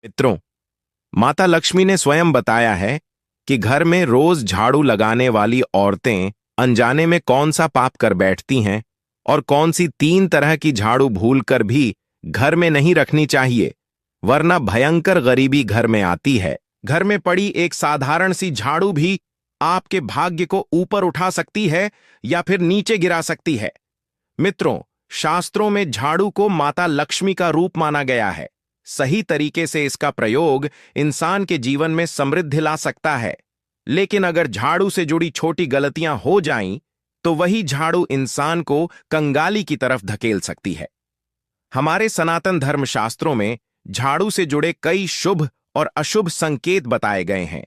मित्रों, माता लक्ष्मी ने स्वयं बताया है कि घर में रोज झाड़ू लगाने वाली औरतें अनजाने में कौन सा पाप कर बैठती हैं और कौन सी 3 तरह की झाड़ू भूलकर भी घर में नहीं रखनी चाहिए, वरना भयंकर गरीबी घर में आती है। घर में पड़ी एक साधारण सी झाड़ू भी आपके भाग्य को ऊपर उठा सकती है या फिर नीचे गिरा सकती है। मित्रों, शास्त्रों में झाड़ू को माता लक्ष्मी का रूप माना गया है। सही तरीके से इसका प्रयोग इंसान के जीवन में समृद्धि ला सकता है, लेकिन अगर झाड़ू से जुड़ी छोटी गलतियां हो जाएं, तो वही झाड़ू इंसान को कंगाली की तरफ धकेल सकती है। हमारे सनातन धर्मशास्त्रों में झाड़ू से जुड़े कई शुभ और अशुभ संकेत बताए गए हैं।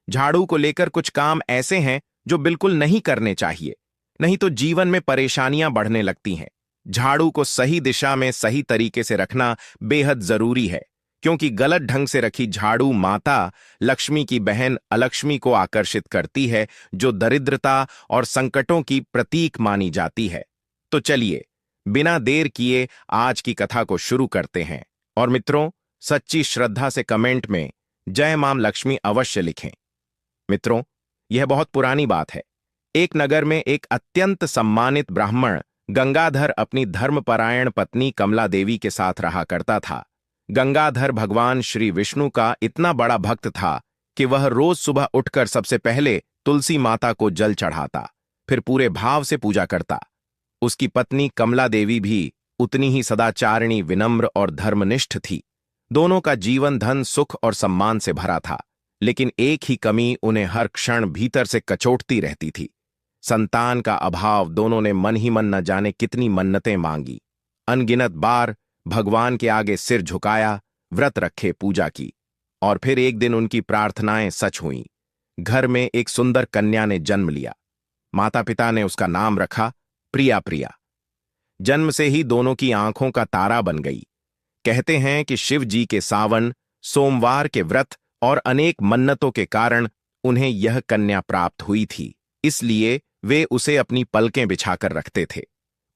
झाड़ू को लेकर कुछ काम ऐसे हैं जो बिल्कुल नहीं करने चाहिए, नहीं तो जीवन में परेशानियां बढ़ने लगती हैं। झाड़ू को सही दिशा में सही तरीके से रखना बेहद जरूरी है, क्योंकि गलत ढंग से रखी झाड़ू माता लक्ष्मी की बहन अलक्ष्मी को आकर्षित करती है, जो दरिद्रता और संकटों की प्रतीक मानी जाती है। तो चलिए, बिना देर किए आज की कथा को शुरू करते हैं। और मित्रों, सच्ची श्रद्धा से कमेंट में जय मां लक्ष्मी अवश्य लिखें। मित्रों, यह बहुत पुरानी बात है। एक नगर में एक अत्यंत सम्मानित ब्राह्मण गंगाधर अपनी धर्मपरायण पत्नी कमला देवी के साथ रहा करता था। गंगाधर भगवान श्री विष्णु का इतना बड़ा भक्त था कि वह रोज सुबह उठकर सबसे पहले तुलसी माता को जल चढ़ाता, फिर पूरे भाव से पूजा करता। उसकी पत्नी कमला देवी भी उतनी ही सदाचारिणी, विनम्र और धर्मनिष्ठ थी। दोनों का जीवन धन, सुख और सम्मान से भरा था, लेकिन एक ही कमी उन्हें हर क्षण भीतर से कचोटती रहती थी। संतान का अभाव। दोनों ने मन ही मन न जाने कितनी मन्नतें मांगी, अनगिनत बार भगवान के आगे सिर झुकाया, व्रत रखे, पूजा की, और फिर एक दिन उनकी प्रार्थनाएं सच हुईं। घर में एक सुंदर कन्या ने जन्म लिया। माता पिता ने उसका नाम रखा प्रिया। प्रिया जन्म से ही दोनों की आंखों का तारा बन गई। कहते हैं कि शिव जी के सावन, सोमवार के व्रत और अनेक मन्नतों के कारण उन्हें यह कन्या प्राप्त हुई थी, इसलिए वे उसे अपनी पलकें बिछाकर रखते थे।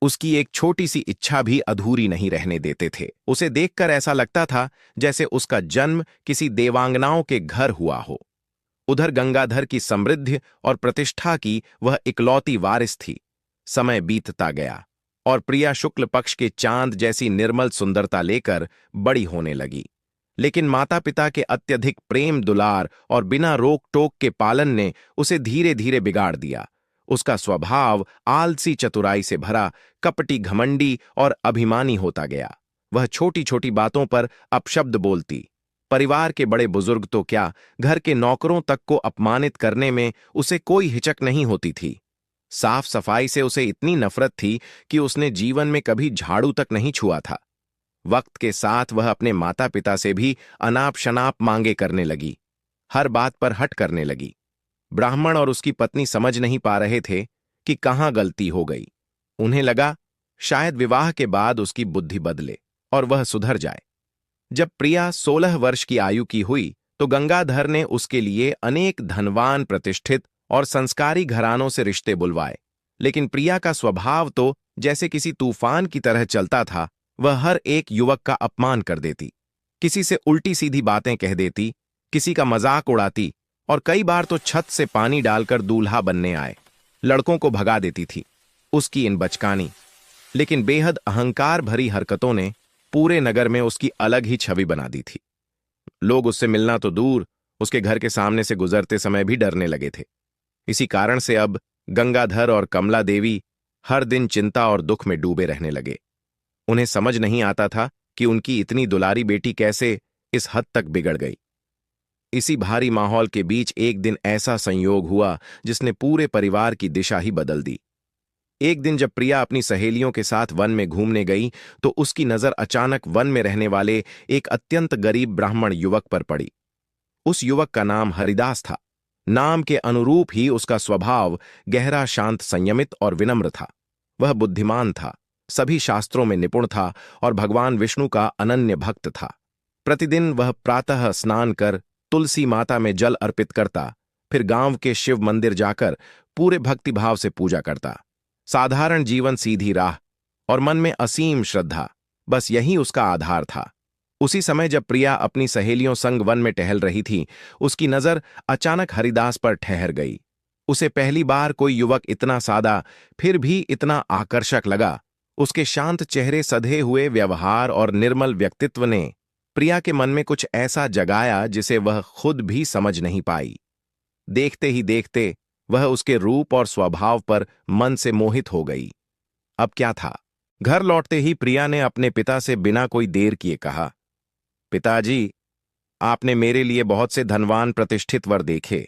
उसकी एक छोटी सी इच्छा भी अधूरी नहीं रहने देते थे। उसे देखकर ऐसा लगता था जैसे उसका जन्म किसी देवांगनाओं के घर हुआ हो। उधर गंगाधर की समृद्धि और प्रतिष्ठा की वह इकलौती वारिस थी। समय बीतता गया और प्रिया शुक्ल पक्ष के चांद जैसी निर्मल सुंदरता लेकर बड़ी होने लगी। लेकिन माता पिता के अत्यधिक प्रेम, दुलार और बिना रोक टोक के पालन ने उसे धीरे धीरे बिगाड़ दिया। उसका स्वभाव आलसी, चतुराई से भरा, कपटी, घमंडी और अभिमानी होता गया। वह छोटी छोटी बातों पर अपशब्द बोलती। परिवार के बड़े बुजुर्ग तो क्या, घर के नौकरों तक को अपमानित करने में उसे कोई हिचक नहीं होती थी। साफ सफाई से उसे इतनी नफरत थी कि उसने जीवन में कभी झाड़ू तक नहीं छुआ था। वक्त के साथ वह अपने माता पिता से भी अनाप शनाप मांगे करने लगी, हर बात पर हट करने लगी। ब्राह्मण और उसकी पत्नी समझ नहीं पा रहे थे कि कहां गलती हो गई। उन्हें लगा शायद विवाह के बाद उसकी बुद्धि बदले और वह सुधर जाए। जब प्रिया 16 वर्ष की आयु की हुई तो गंगाधर ने उसके लिए अनेक धनवान, प्रतिष्ठित और संस्कारी घरानों से रिश्ते बुलवाए। लेकिन प्रिया का स्वभाव तो जैसे किसी तूफान की तरह चलता था। वह हर एक युवक का अपमान कर देती, किसी से उल्टी सीधी बातें कह देती, किसी का मजाक उड़ाती और कई बार तो छत से पानी डालकर दूल्हा बनने आए लड़कों को भगा देती थी। उसकी इन बचकानी लेकिन बेहद अहंकार भरी हरकतों ने पूरे नगर में उसकी अलग ही छवि बना दी थी। लोग उससे मिलना तो दूर, उसके घर के सामने से गुजरते समय भी डरने लगे थे। इसी कारण से अब गंगाधर और कमला देवी हर दिन चिंता और दुख में डूबे रहने लगे। उन्हें समझ नहीं आता था कि उनकी इतनी दुलारी बेटी कैसे इस हद तक बिगड़ गई। इसी भारी माहौल के बीच एक दिन ऐसा संयोग हुआ जिसने पूरे परिवार की दिशा ही बदल दी। एक दिन जब प्रिया अपनी सहेलियों के साथ वन में घूमने गई तो उसकी नजर अचानक वन में रहने वाले एक अत्यंत गरीब ब्राह्मण युवक पर पड़ी। उस युवक का नाम हरिदास था। नाम के अनुरूप ही उसका स्वभाव गहरा, शांत, संयमित और विनम्र था। वह बुद्धिमान था, सभी शास्त्रों में निपुण था और भगवान विष्णु का अनन्य भक्त था। प्रतिदिन वह प्रातः स्नान कर तुलसी माता में जल अर्पित करता, फिर गांव के शिव मंदिर जाकर पूरे भक्तिभाव से पूजा करता। साधारण जीवन, सीधी राह और मन में असीम श्रद्धा, बस यही उसका आधार था। उसी समय जब प्रिया अपनी सहेलियों संग वन में टहल रही थी, उसकी नजर अचानक हरिदास पर ठहर गई। उसे पहली बार कोई युवक इतना सादा फिर भी इतना आकर्षक लगा। उसके शांत चेहरे, सधे हुए व्यवहार और निर्मल व्यक्तित्व ने प्रिया के मन में कुछ ऐसा जगाया जिसे वह खुद भी समझ नहीं पाई। देखते ही देखते वह उसके रूप और स्वभाव पर मन से मोहित हो गई। अब क्या था? घर लौटते ही प्रिया ने अपने पिता से बिना कोई देर किए कहा, पिताजी, आपने मेरे लिए बहुत से धनवान प्रतिष्ठित वर देखे,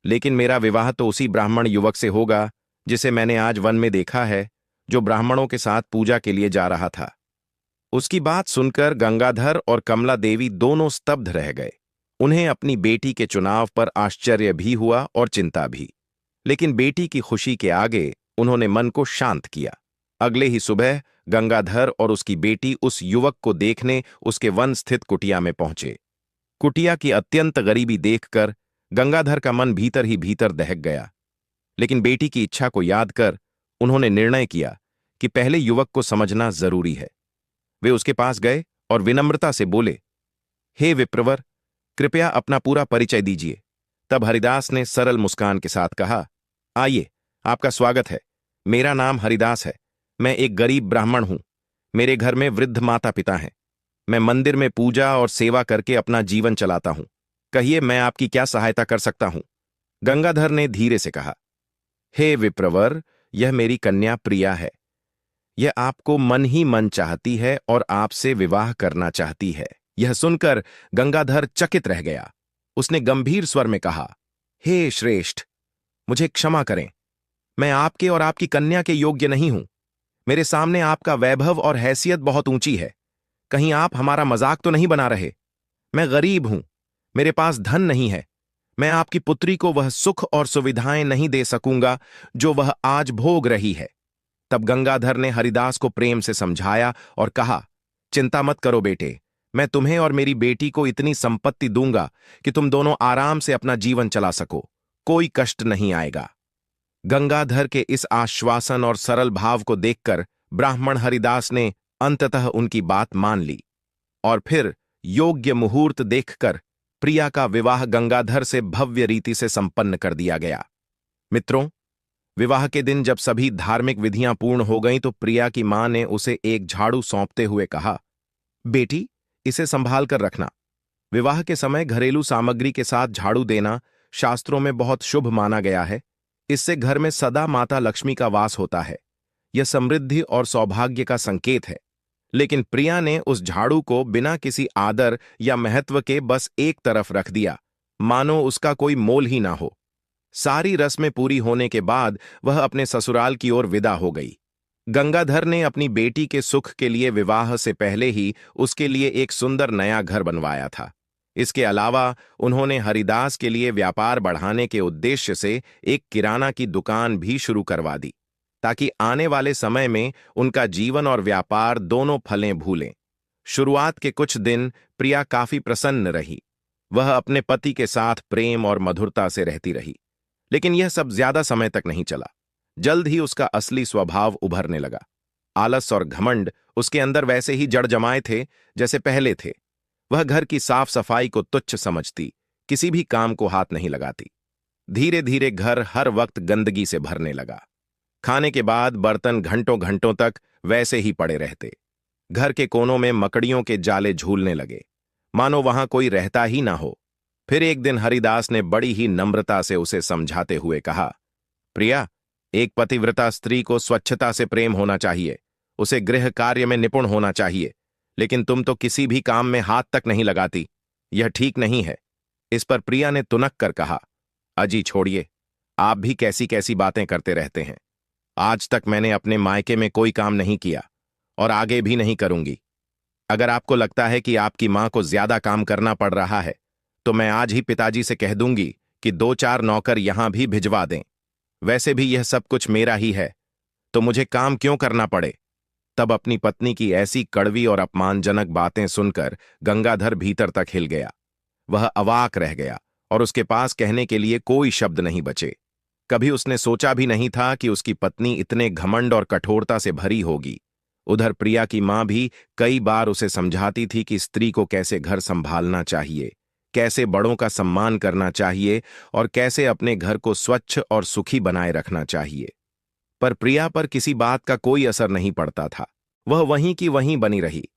लेकिन मेरा विवाह तो उसी ब्राह्मण युवक से होगा जिसे मैंने आज वन में देखा है, जो ब्राह्मणों के साथ पूजा के लिए जा रहा था। उसकी बात सुनकर गंगाधर और कमला देवी दोनों स्तब्ध रह गए। उन्हें अपनी बेटी के चुनाव पर आश्चर्य भी हुआ और चिंता भी, लेकिन बेटी की खुशी के आगे उन्होंने मन को शांत किया। अगले ही सुबह गंगाधर और उसकी बेटी उस युवक को देखने उसके वन स्थित कुटिया में पहुंचे। कुटिया की अत्यंत गरीबी देखकर गंगाधर का मन भीतर ही भीतर दहक गया, लेकिन बेटी की इच्छा को याद कर उन्होंने निर्णय किया कि पहले युवक को समझना जरूरी है। वे उसके पास गए और विनम्रता से बोले, हे विप्रवर, कृपया अपना पूरा परिचय दीजिए। तब हरिदास ने सरल मुस्कान के साथ कहा, आइए, आपका स्वागत है। मेरा नाम हरिदास है। मैं एक गरीब ब्राह्मण हूं। मेरे घर में वृद्ध माता पिता हैं। मैं मंदिर में पूजा और सेवा करके अपना जीवन चलाता हूं। कहिए, मैं आपकी क्या सहायता कर सकता हूं? गंगाधर ने धीरे से कहा, हे विप्रवर, यह मेरी कन्या प्रिया है। यह आपको मन ही मन चाहती है और आपसे विवाह करना चाहती है। यह सुनकर गंगाधर चकित रह गया। उसने गंभीर स्वर में कहा, हे श्रेष्ठ, मुझे क्षमा करें। मैं आपके और आपकी कन्या के योग्य नहीं हूं। मेरे सामने आपका वैभव और हैसियत बहुत ऊंची है। कहीं आप हमारा मजाक तो नहीं बना रहे? मैं गरीब हूं, मेरे पास धन नहीं है। मैं आपकी पुत्री को वह सुख और सुविधाएं नहीं दे सकूंगा जो वह आज भोग रही है। तब गंगाधर ने हरिदास को प्रेम से समझाया और कहा, चिंता मत करो बेटे, मैं तुम्हें और मेरी बेटी को इतनी संपत्ति दूंगा कि तुम दोनों आराम से अपना जीवन चला सको। कोई कष्ट नहीं आएगा। गंगाधर के इस आश्वासन और सरल भाव को देखकर ब्राह्मण हरिदास ने अंततः उनकी बात मान ली और फिर योग्य मुहूर्त देखकर प्रिया का विवाह गंगाधर से भव्य रीति से संपन्न कर दिया गया। मित्रों, विवाह के दिन जब सभी धार्मिक विधियां पूर्ण हो गईं तो प्रिया की मां ने उसे एक झाड़ू सौंपते हुए कहा, बेटी, इसे संभाल कर रखना। विवाह के समय घरेलू सामग्री के साथ झाड़ू देना शास्त्रों में बहुत शुभ माना गया है। इससे घर में सदा माता लक्ष्मी का वास होता है। यह समृद्धि और सौभाग्य का संकेत है। लेकिन प्रिया ने उस झाड़ू को बिना किसी आदर या महत्व के बस एक तरफ रख दिया, मानो उसका कोई मोल ही ना हो। सारी रस्में पूरी होने के बाद वह अपने ससुराल की ओर विदा हो गई। गंगाधर ने अपनी बेटी के सुख के लिए विवाह से पहले ही उसके लिए एक सुंदर नया घर बनवाया था। इसके अलावा उन्होंने हरिदास के लिए व्यापार बढ़ाने के उद्देश्य से एक किराना की दुकान भी शुरू करवा दी, ताकि आने वाले समय में उनका जीवन और व्यापार दोनों फलें फूलें। शुरुआत के कुछ दिन प्रिया काफी प्रसन्न रही। वह अपने पति के साथ प्रेम और मधुरता से रहती रही, लेकिन यह सब ज्यादा समय तक नहीं चला। जल्द ही उसका असली स्वभाव उभरने लगा। आलस और घमंड उसके अंदर वैसे ही जड़ जमाए थे जैसे पहले थे। वह घर की साफ सफाई को तुच्छ समझती, किसी भी काम को हाथ नहीं लगाती। धीरे धीरे घर हर वक्त गंदगी से भरने लगा। खाने के बाद बर्तन घंटों घंटों तक वैसे ही पड़े रहते। घर के कोनों में मकड़ियों के जाले झूलने लगे, मानो वहां कोई रहता ही ना हो। फिर एक दिन हरिदास ने बड़ी ही नम्रता से उसे समझाते हुए कहा, प्रिया, एक पतिव्रता स्त्री को स्वच्छता से प्रेम होना चाहिए, उसे गृह कार्य में निपुण होना चाहिए, लेकिन तुम तो किसी भी काम में हाथ तक नहीं लगाती। यह ठीक नहीं है। इस पर प्रिया ने तुनक कर कहा, अजी छोड़िए, आप भी कैसी कैसी बातें करते रहते हैं। आज तक मैंने अपने मायके में कोई काम नहीं किया और आगे भी नहीं करूंगी। अगर आपको लगता है कि आपकी मां को ज्यादा काम करना पड़ रहा है तो मैं आज ही पिताजी से कह दूंगी कि 2-4 नौकर यहां भी भिजवा दें। वैसे भी यह सब कुछ मेरा ही है, तो मुझे काम क्यों करना पड़े। तब अपनी पत्नी की ऐसी कड़वी और अपमानजनक बातें सुनकर गंगाधर भीतर तक हिल गया। वह अवाक रह गया और उसके पास कहने के लिए कोई शब्द नहीं बचे। कभी उसने सोचा भी नहीं था कि उसकी पत्नी इतने घमंड और कठोरता से भरी होगी। उधर प्रिया की मां भी कई बार उसे समझाती थी कि स्त्री को कैसे घर संभालना चाहिए, कैसे बड़ों का सम्मान करना चाहिए और कैसे अपने घर को स्वच्छ और सुखी बनाए रखना चाहिए। पर प्रिया पर किसी बात का कोई असर नहीं पड़ता था। वह वहीं की वहीं बनी रही।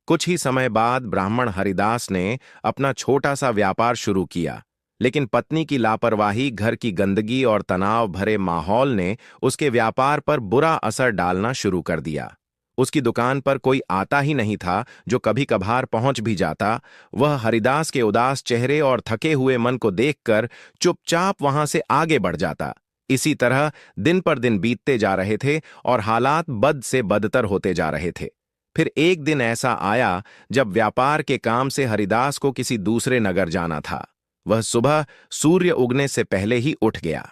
कुछ ही समय बाद ब्राह्मण हरिदास ने अपना छोटा सा व्यापार शुरू किया, लेकिन पत्नी की लापरवाही, घर की गंदगी और तनाव भरे माहौल ने उसके व्यापार पर बुरा असर डालना शुरू कर दिया। उसकी दुकान पर कोई आता ही नहीं था। जो कभी कभार पहुंच भी जाता, वह हरिदास के उदास चेहरे और थके हुए मन को देखकर चुपचाप वहां से आगे बढ़ जाता। इसी तरह दिन पर दिन बीतते जा रहे थे और हालात बद से बदतर होते जा रहे थे। फिर एक दिन ऐसा आया जब व्यापार के काम से हरिदास को किसी दूसरे नगर जाना था। वह सुबह सूर्य उगने से पहले ही उठ गया।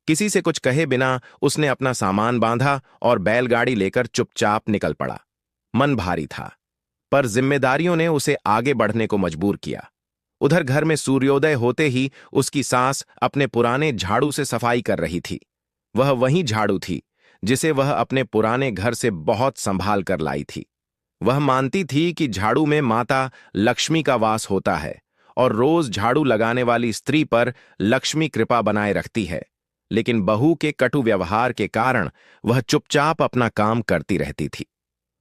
किसी से कुछ कहे बिना उसने अपना सामान बांधा और बैलगाड़ी लेकर चुपचाप निकल पड़ा। मन भारी था, पर जिम्मेदारियों ने उसे आगे बढ़ने को मजबूर किया। उधर घर में सूर्योदय होते ही उसकी सास अपने पुराने झाड़ू से सफाई कर रही थी। वह वही झाड़ू थी जिसे वह अपने पुराने घर से बहुत संभाल कर लाई थी। वह मानती थी कि झाड़ू में माता लक्ष्मी का वास होता है और रोज झाड़ू लगाने वाली स्त्री पर लक्ष्मी कृपा बनाए रखती है। लेकिन बहू के कटु व्यवहार के कारण वह चुपचाप अपना काम करती रहती थी।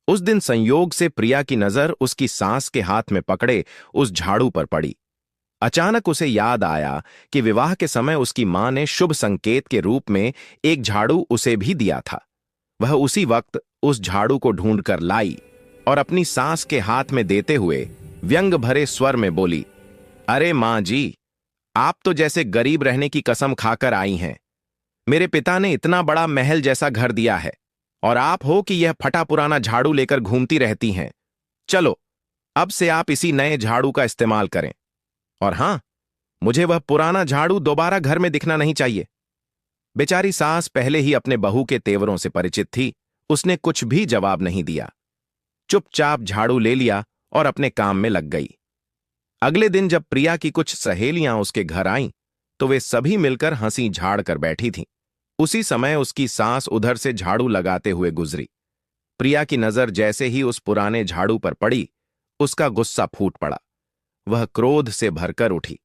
उस दिन संयोग से प्रिया की नजर उसकी सास के हाथ में पकड़े उस झाड़ू पर पड़ी। अचानक उसे याद आया कि विवाह के समय उसकी मां ने शुभ संकेत के रूप में एक झाड़ू उसे भी दिया था। वह उसी वक्त उस झाड़ू को ढूंढकर लाई और अपनी सास के हाथ में देते हुए व्यंग भरे स्वर में बोली, अरे मां जी, आप तो जैसे गरीब रहने की कसम खाकर आई हैं। मेरे पिता ने इतना बड़ा महल जैसा घर दिया है और आप हो कि यह फटा पुराना झाड़ू लेकर घूमती रहती हैं। चलो, अब से आप इसी नए झाड़ू का इस्तेमाल करें। और हां, मुझे वह पुराना झाड़ू दोबारा घर में दिखना नहीं चाहिए। बेचारी सास पहले ही अपने बहू के तेवरों से परिचित थी। उसने कुछ भी जवाब नहीं दिया, चुपचाप झाड़ू ले लिया और अपने काम में लग गई। अगले दिन जब प्रिया की कुछ सहेलियां उसके घर आईं, तो वे सभी मिलकर हंसी झाड़ कर बैठी थीं। उसी समय उसकी सास उधर से झाड़ू लगाते हुए गुजरी। प्रिया की नजर जैसे ही उस पुराने झाड़ू पर पड़ी, उसका गुस्सा फूट पड़ा। वह क्रोध से भरकर उठी,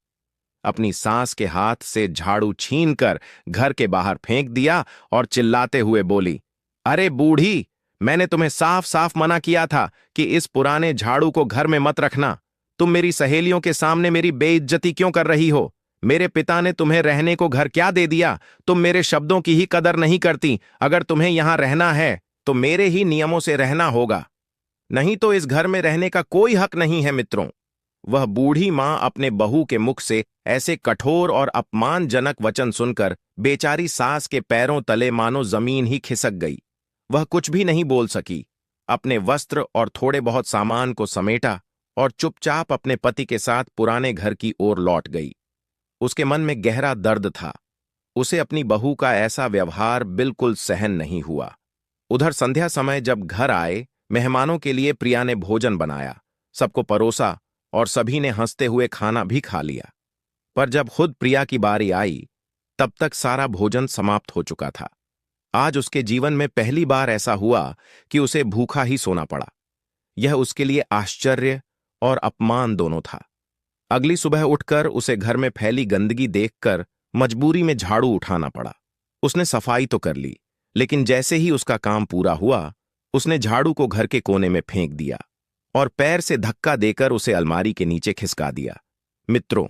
अपनी सास के हाथ से झाड़ू छीनकर घर के बाहर फेंक दिया और चिल्लाते हुए बोली, अरे बूढ़ी, मैंने तुम्हें साफ साफ मना किया था कि इस पुराने झाड़ू को घर में मत रखना। तुम मेरी सहेलियों के सामने मेरी बेइज्जती क्यों कर रही हो? मेरे पिता ने तुम्हें रहने को घर क्या दे दिया? तुम मेरे शब्दों की ही कदर नहीं करती। अगर तुम्हें यहां रहना है तो मेरे ही नियमों से रहना होगा, नहीं तो इस घर में रहने का कोई हक नहीं है। मित्रों, वह बूढ़ी मां अपने बहू के मुख से ऐसे कठोर और अपमानजनक वचन सुनकर बेचारी सास के पैरों तले मानो जमीन ही खिसक गई। वह कुछ भी नहीं बोल सकी। अपने वस्त्र और थोड़े बहुत सामान को समेटा और चुपचाप अपने पति के साथ पुराने घर की ओर लौट गई। उसके मन में गहरा दर्द था। उसे अपनी बहू का ऐसा व्यवहार बिल्कुल सहन नहीं हुआ। उधर संध्या समय जब घर आए मेहमानों के लिए प्रिया ने भोजन बनाया, सबको परोसा और सभी ने हंसते हुए खाना भी खा लिया। पर जब खुद प्रिया की बारी आई, तब तक सारा भोजन समाप्त हो चुका था। आज उसके जीवन में पहली बार ऐसा हुआ कि उसे भूखा ही सोना पड़ा। यह उसके लिए आश्चर्य और अपमान दोनों था। अगली सुबह उठकर उसे घर में फैली गंदगी देखकर मजबूरी में झाड़ू उठाना पड़ा। उसने सफाई तो कर ली, लेकिन जैसे ही उसका काम पूरा हुआ, उसने झाड़ू को घर के कोने में फेंक दिया और पैर से धक्का देकर उसे अलमारी के नीचे खिसका दिया। मित्रों,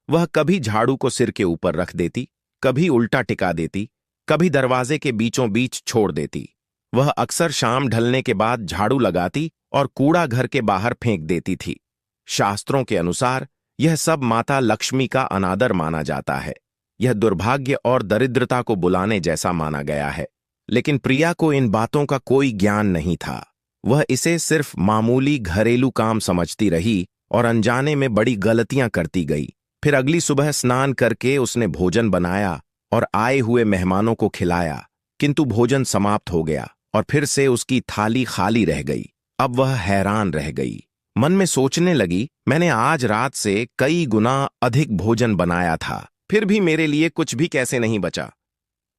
वह कभी झाड़ू को सिर के ऊपर रख देती, कभी उल्टा टिका देती, कभी दरवाजे के बीचों बीच छोड़ देती। वह अक्सर शाम ढलने के बाद झाड़ू लगाती और कूड़ा घर के बाहर फेंक देती थी। शास्त्रों के अनुसार यह सब माता लक्ष्मी का अनादर माना जाता है। यह दुर्भाग्य और दरिद्रता को बुलाने जैसा माना गया है। लेकिन प्रिया को इन बातों का कोई ज्ञान नहीं था। वह इसे सिर्फ मामूली घरेलू काम समझती रही और अनजाने में बड़ी गलतियां करती गई। फिर अगली सुबह स्नान करके उसने भोजन बनाया और आए हुए मेहमानों को खिलाया, किंतु भोजन समाप्त हो गया और फिर से उसकी थाली खाली रह गई। अब वह हैरान रह गई। मन में सोचने लगी, मैंने आज रात से कई गुना अधिक भोजन बनाया था, फिर भी मेरे लिए कुछ भी कैसे नहीं बचा।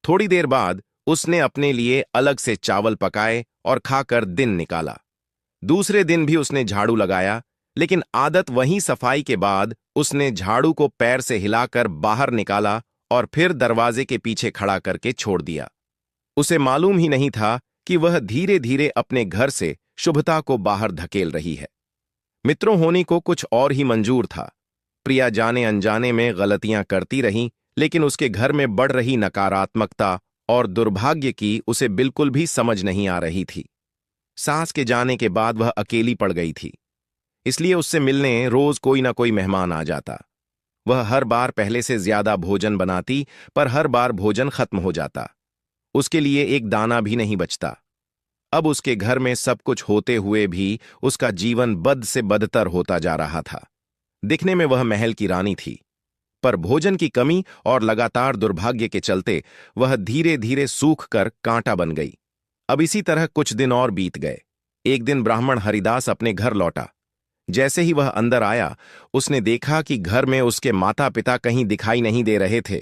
थोड़ी देर बाद उसने अपने लिए अलग से चावल पकाए और खाकर दिन निकाला। दूसरे दिन भी उसने झाड़ू लगाया, लेकिन आदत वहीं सफाई के बाद उसने झाड़ू को पैर से हिलाकर बाहर निकाला और फिर दरवाजे के पीछे खड़ा करके छोड़ दिया। उसे मालूम ही नहीं था कि वह धीरे धीरे अपने घर से शुभता को बाहर धकेल रही है। मित्रों, होनी को कुछ और ही मंजूर था। प्रिया जाने अनजाने में गलतियां करती रहीं, लेकिन उसके घर में बढ़ रही नकारात्मकता और दुर्भाग्य की उसे बिल्कुल भी समझ नहीं आ रही थी। सास के जाने के बाद वह अकेली पड़ गई थी, इसलिए उससे मिलने रोज कोई ना कोई मेहमान आ जाता। वह हर बार पहले से ज्यादा भोजन बनाती, पर हर बार भोजन खत्म हो जाता। उसके लिए एक दाना भी नहीं बचता। अब उसके घर में सब कुछ होते हुए भी उसका जीवन बद से बदतर होता जा रहा था। दिखने में वह महल की रानी थी, पर भोजन की कमी और लगातार दुर्भाग्य के चलते वह धीरे धीरे सूख कर कांटा बन गई। अब इसी तरह कुछ दिन और बीत गए। एक दिन ब्राह्मण हरिदास अपने घर लौटा। जैसे ही वह अंदर आया, उसने देखा कि घर में उसके माता पिता कहीं दिखाई नहीं दे रहे थे।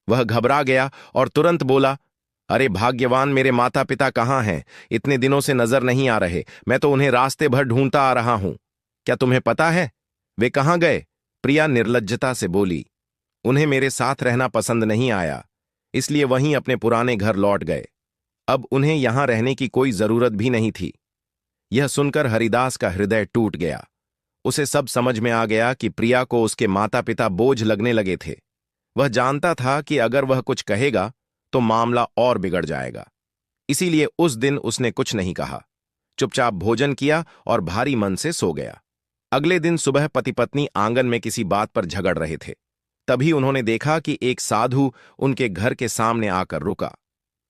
वह घबरा गया और तुरंत बोला, अरे भाग्यवान, मेरे माता पिता कहाँ हैं? इतने दिनों से नजर नहीं आ रहे। मैं तो उन्हें रास्ते भर ढूंढता आ रहा हूं। क्या तुम्हें पता है वे कहाँ गए? प्रिया निर्लज्जता से बोली, उन्हें मेरे साथ रहना पसंद नहीं आया, इसलिए वहीं अपने पुराने घर लौट गए। अब उन्हें यहां रहने की कोई जरूरत भी नहीं थी। यह सुनकर हरिदास का हृदय टूट गया। उसे सब समझ में आ गया कि प्रिया को उसके माता पिता बोझ लगने लगे थे। वह जानता था कि अगर वह कुछ कहेगा तो मामला और बिगड़ जाएगा। इसीलिए उस दिन उसने कुछ नहीं कहा, चुपचाप भोजन किया और भारी मन से सो गया। अगले दिन सुबह पति पत्नी आंगन में किसी बात पर झगड़ रहे थे। तभी उन्होंने देखा कि एक साधु उनके घर के सामने आकर रुका।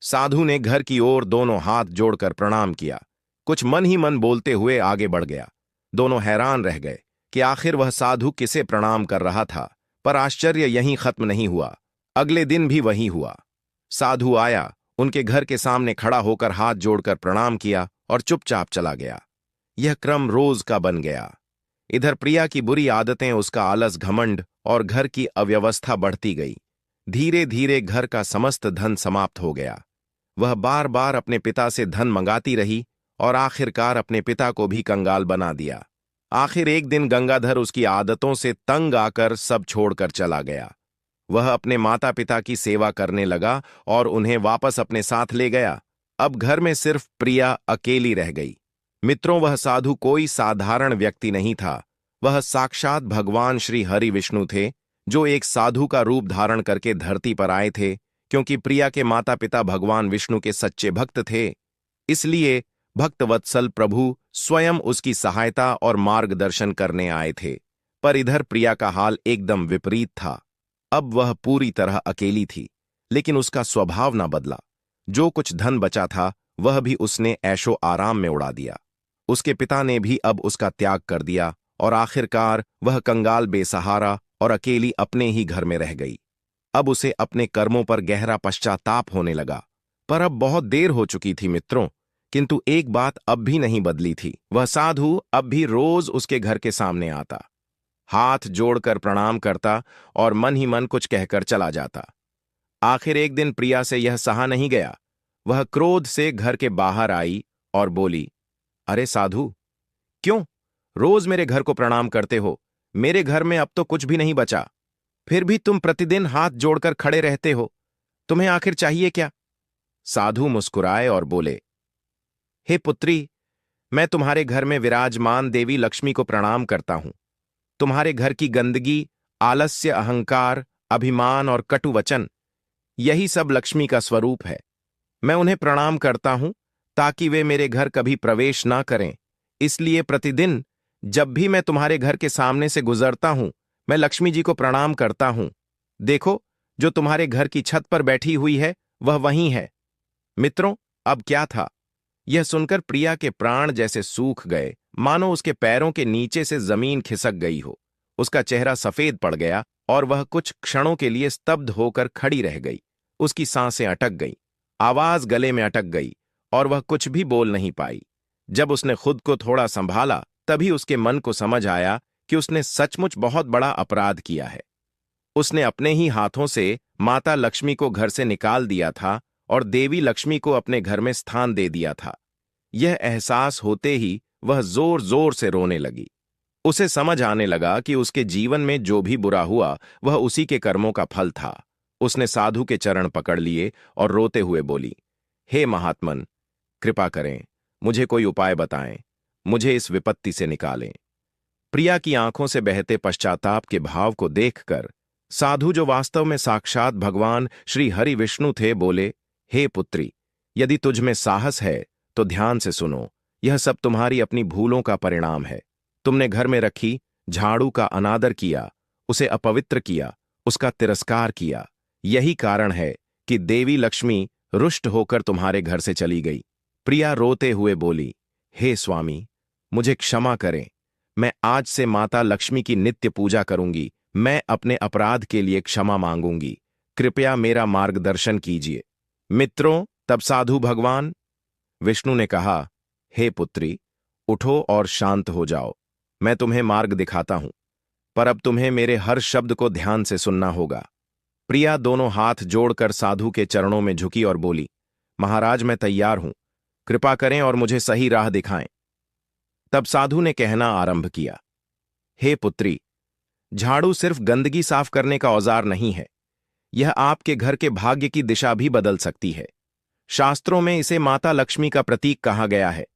साधु ने घर की ओर दोनों हाथ जोड़कर प्रणाम किया। कुछ मन ही मन बोलते हुए आगे बढ़ गया। दोनों हैरान रह गए कि आखिर वह साधु किसे प्रणाम कर रहा था, पर आश्चर्य यहीं खत्म नहीं हुआ। अगले दिन भी वही हुआ। साधु आया, उनके घर के सामने खड़ा होकर हाथ जोड़कर प्रणाम किया और चुपचाप चला गया। यह क्रम रोज का बन गया। इधर प्रिया की बुरी आदतें, उसका आलस, घमंड और घर की अव्यवस्था बढ़ती गई। धीरे धीरे घर का समस्त धन समाप्त हो गया। वह बार बार अपने पिता से धन मंगाती रही और आखिरकार अपने पिता को भी कंगाल बना दिया। आखिर एक दिन गंगाधर उसकी आदतों से तंग आकर सब छोड़कर चला गया। वह अपने माता पिता की सेवा करने लगा और उन्हें वापस अपने साथ ले गया। अब घर में सिर्फ प्रिया अकेली रह गई। मित्रों, वह साधु कोई साधारण व्यक्ति नहीं था। वह साक्षात भगवान श्री हरि विष्णु थे, जो एक साधु का रूप धारण करके धरती पर आए थे। क्योंकि प्रिया के माता पिता भगवान विष्णु के सच्चे भक्त थे, इसलिए भक्तवत्सल प्रभु स्वयं उसकी सहायता और मार्गदर्शन करने आए थे। पर इधर प्रिया का हाल एकदम विपरीत था। अब वह पूरी तरह अकेली थी, लेकिन उसका स्वभाव ना बदला। जो कुछ धन बचा था वह भी उसने ऐशो आराम में उड़ा दिया। उसके पिता ने भी अब उसका त्याग कर दिया और आखिरकार वह कंगाल, बेसहारा और अकेली अपने ही घर में रह गई। अब उसे अपने कर्मों पर गहरा पश्चाताप होने लगा। पर अब बहुत देर हो चुकी थी मित्रों, किंतु एक बात अब भी नहीं बदली थी। वह साधु अब भी रोज उसके घर के सामने आता, हाथ जोड़कर प्रणाम करता और मन ही मन कुछ कहकर चला जाता। आखिर एक दिन प्रिया से यह सहा नहीं गया। वह क्रोध से घर के बाहर आई और बोली, अरे साधु, क्यों रोज मेरे घर को प्रणाम करते हो? मेरे घर में अब तो कुछ भी नहीं बचा, फिर भी तुम प्रतिदिन हाथ जोड़कर खड़े रहते हो। तुम्हें आखिर चाहिए क्या? साधु मुस्कुराए और बोले, हे पुत्री, मैं तुम्हारे घर में विराजमान देवी लक्ष्मी को प्रणाम करता हूं। तुम्हारे घर की गंदगी, आलस्य, अहंकार, अभिमान और कटु वचन, यही सब लक्ष्मी का स्वरूप है। मैं उन्हें प्रणाम करता हूं ताकि वे मेरे घर कभी प्रवेश ना करें। इसलिए प्रतिदिन जब भी मैं तुम्हारे घर के सामने से गुजरता हूं, मैं लक्ष्मी जी को प्रणाम करता हूं। देखो, जो तुम्हारे घर की छत पर बैठी हुई है वह वहीं है। मित्रों, अब क्या था? यह सुनकर प्रिया के प्राण जैसे सूख गए, मानो उसके पैरों के नीचे से जमीन खिसक गई हो। उसका चेहरा सफेद पड़ गया और वह कुछ क्षणों के लिए स्तब्ध होकर खड़ी रह गई। उसकी सांसें अटक गईं, आवाज गले में अटक गई और वह कुछ भी बोल नहीं पाई। जब उसने खुद को थोड़ा संभाला, तभी उसके मन को समझ आया कि उसने सचमुच बहुत बड़ा अपराध किया है। उसने अपने ही हाथों से माता लक्ष्मी को घर से निकाल दिया था और देवी लक्ष्मी को अपने घर में स्थान दे दिया था। यह एहसास होते ही वह जोर जोर से रोने लगी। उसे समझ आने लगा कि उसके जीवन में जो भी बुरा हुआ वह उसी के कर्मों का फल था। उसने साधु के चरण पकड़ लिए और रोते हुए बोली, हे महात्मन, कृपा करें, मुझे कोई उपाय बताएं, मुझे इस विपत्ति से निकालें। प्रिया की आंखों से बहते पश्चाताप के भाव को देखकर साधु, जो वास्तव में साक्षात भगवान श्री हरि विष्णु थे, बोले, हे पुत्री, यदि तुझ में साहस है तो ध्यान से सुनो। यह सब तुम्हारी अपनी भूलों का परिणाम है। तुमने घर में रखी झाड़ू का अनादर किया, उसे अपवित्र किया, उसका तिरस्कार किया। यही कारण है कि देवी लक्ष्मी रुष्ट होकर तुम्हारे घर से चली गई। प्रिया रोते हुए बोली, हे स्वामी, मुझे क्षमा करें। मैं आज से माता लक्ष्मी की नित्य पूजा करूंगी। मैं अपने अपराध के लिए क्षमा मांगूंगी। कृपया मेरा मार्गदर्शन कीजिए। मित्रों, तब साधु भगवान विष्णु ने कहा, हे पुत्री, उठो और शांत हो जाओ। मैं तुम्हें मार्ग दिखाता हूं, पर अब तुम्हें मेरे हर शब्द को ध्यान से सुनना होगा। प्रिया दोनों हाथ जोड़कर साधु के चरणों में झुकी और बोली, महाराज, मैं तैयार हूं। कृपा करें और मुझे सही राह दिखाएं। तब साधु ने कहना आरंभ किया, हे पुत्री, झाड़ू सिर्फ गंदगी साफ करने का औजार नहीं है। यह आपके घर के भाग्य की दिशा भी बदल सकती है। शास्त्रों में इसे माता लक्ष्मी का प्रतीक कहा गया है।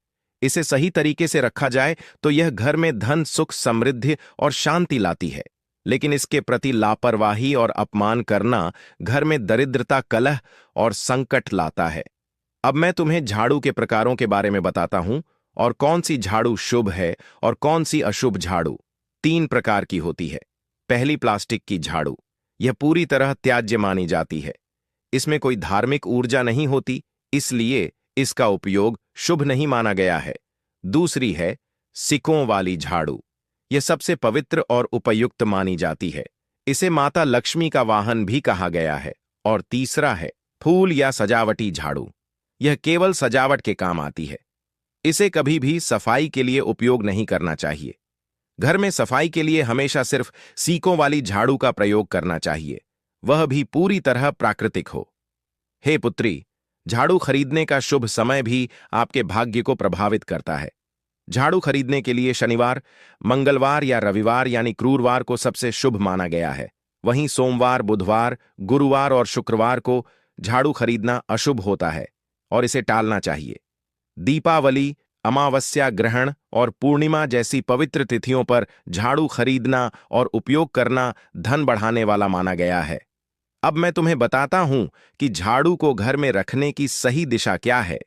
इसे सही तरीके से रखा जाए तो यह घर में धन, सुख, समृद्धि और शांति लाती है। लेकिन इसके प्रति लापरवाही और अपमान करना घर में दरिद्रता, कलह और संकट लाता है। अब मैं तुम्हें झाड़ू के प्रकारों के बारे में बताता हूं, और कौन सी झाड़ू शुभ है और कौन सी अशुभ झाड़ू। 3 प्रकार की होती है। पहली, प्लास्टिक की झाड़ू। यह पूरी तरह त्याज्य मानी जाती है। इसमें कोई धार्मिक ऊर्जा नहीं होती, इसलिए इसका उपयोग शुभ नहीं माना गया है। दूसरी है सिकों वाली झाड़ू। यह सबसे पवित्र और उपयुक्त मानी जाती है। इसे माता लक्ष्मी का वाहन भी कहा गया है। और तीसरा है फूल या सजावटी झाड़ू। यह केवल सजावट के काम आती है। इसे कभी भी सफाई के लिए उपयोग नहीं करना चाहिए। घर में सफाई के लिए हमेशा सिर्फ सीकों वाली झाड़ू का प्रयोग करना चाहिए, वह भी पूरी तरह प्राकृतिक हो। हे पुत्री, झाड़ू खरीदने का शुभ समय भी आपके भाग्य को प्रभावित करता है। झाड़ू खरीदने के लिए शनिवार, मंगलवार या रविवार यानी क्रूरवार को सबसे शुभ माना गया है। वहीं सोमवार, बुधवार, गुरुवार और शुक्रवार को झाड़ू खरीदना अशुभ होता है और इसे टालना चाहिए। दीपावली, अमावस्या, ग्रहण और पूर्णिमा जैसी पवित्र तिथियों पर झाड़ू खरीदना और उपयोग करना धन बढ़ाने वाला माना गया है। अब मैं तुम्हें बताता हूं कि झाड़ू को घर में रखने की सही दिशा क्या है।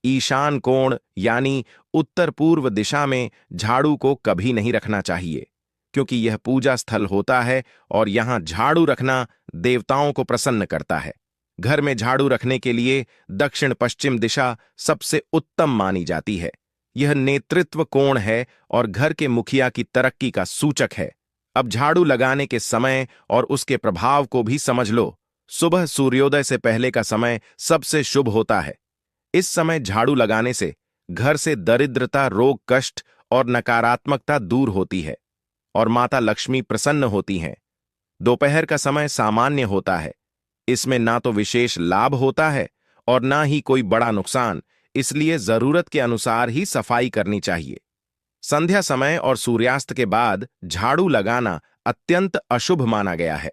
ईशान कोण यानी उत्तर पूर्व दिशा में झाड़ू को कभी नहीं रखना चाहिए, क्योंकि यह पूजा स्थल होता है और यहां झाड़ू रखना देवताओं को प्रसन्न करता है। घर में झाड़ू रखने के लिए दक्षिण पश्चिम दिशा सबसे उत्तम मानी जाती है। यह नेतृत्व कोण है और घर के मुखिया की तरक्की का सूचक है। अब झाड़ू लगाने के समय और उसके प्रभाव को भी समझ लो। सुबह सूर्योदय से पहले का समय सबसे शुभ होता है। इस समय झाड़ू लगाने से घर से दरिद्रता, रोग, कष्ट और नकारात्मकता दूर होती है और माता लक्ष्मी प्रसन्न होती हैं। दोपहर का समय सामान्य होता है। इसमें ना तो विशेष लाभ होता है और ना ही कोई बड़ा नुकसान, इसलिए जरूरत के अनुसार ही सफाई करनी चाहिए। संध्या समय और सूर्यास्त के बाद झाड़ू लगाना अत्यंत अशुभ माना गया है।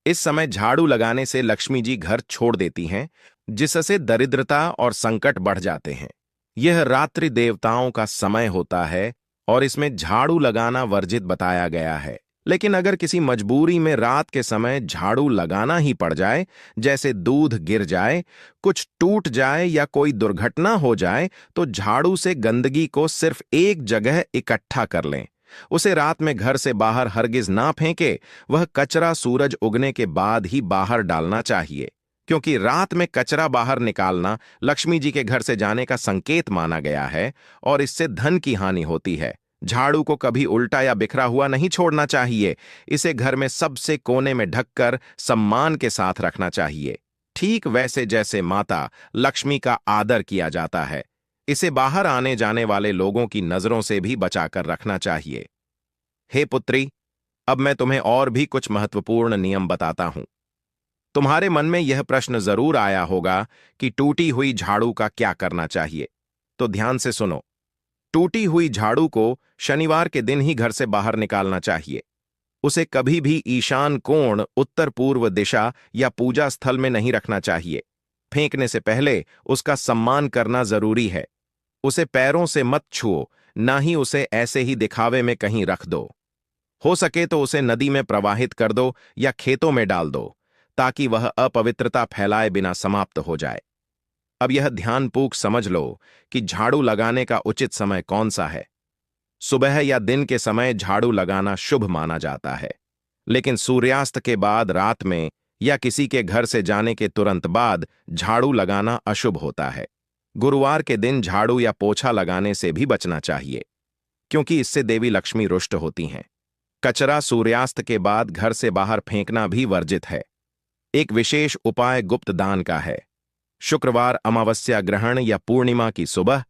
इस समय झाड़ू लगाने से लक्ष्मी जी घर छोड़ देती हैं, जिससे दरिद्रता और संकट बढ़ जाते हैं। यह रात्रि देवताओं का समय होता है और इसमें झाड़ू लगाना वर्जित बताया गया है। लेकिन अगर किसी मजबूरी में रात के समय झाड़ू लगाना ही पड़ जाए, जैसे दूध गिर जाए, कुछ टूट जाए या कोई दुर्घटना हो जाए, तो झाड़ू से गंदगी को सिर्फ एक जगह इकट्ठा कर लें। उसे रात में घर से बाहर हरगिज ना फेंके। वह कचरा सूरज उगने के बाद ही बाहर डालना चाहिए, क्योंकि रात में कचरा बाहर निकालना लक्ष्मी जी के घर से जाने का संकेत माना गया है और इससे धन की हानि होती है। झाड़ू को कभी उल्टा या बिखरा हुआ नहीं छोड़ना चाहिए। इसे घर में सबसे कोने में ढककर सम्मान के साथ रखना चाहिए, ठीक वैसे जैसे माता लक्ष्मी का आदर किया जाता है। इसे बाहर आने जाने वाले लोगों की नजरों से भी बचाकर रखना चाहिए। हे पुत्री, अब मैं तुम्हें और भी कुछ महत्वपूर्ण नियम बताता हूं। तुम्हारे मन में यह प्रश्न जरूर आया होगा कि टूटी हुई झाड़ू का क्या करना चाहिए। तो ध्यान से सुनो। टूटी हुई झाड़ू को शनिवार के दिन ही घर से बाहर निकालना चाहिए। उसे कभी भी ईशान कोण, उत्तर पूर्व दिशा या पूजा स्थल में नहीं रखना चाहिए। फेंकने से पहले उसका सम्मान करना जरूरी है। उसे पैरों से मत छुओ, ना ही उसे ऐसे ही दिखावे में कहीं रख दो। हो सके तो उसे नदी में प्रवाहित कर दो या खेतों में डाल दो, ताकि वह अपवित्रता फैलाए बिना समाप्त हो जाए। अब यह ध्यानपूर्वक समझ लो कि झाड़ू लगाने का उचित समय कौन सा है। सुबह या दिन के समय झाड़ू लगाना शुभ माना जाता है, लेकिन सूर्यास्त के बाद, रात में या किसी के घर से जाने के तुरंत बाद झाड़ू लगाना अशुभ होता है। गुरुवार के दिन झाड़ू या पोछा लगाने से भी बचना चाहिए, क्योंकि इससे देवी लक्ष्मी रुष्ट होती हैं। कचरा सूर्यास्त के बाद घर से बाहर फेंकना भी वर्जित है। एक विशेष उपाय गुप्त दान का है। शुक्रवार, अमावस्या, ग्रहण या पूर्णिमा की सुबह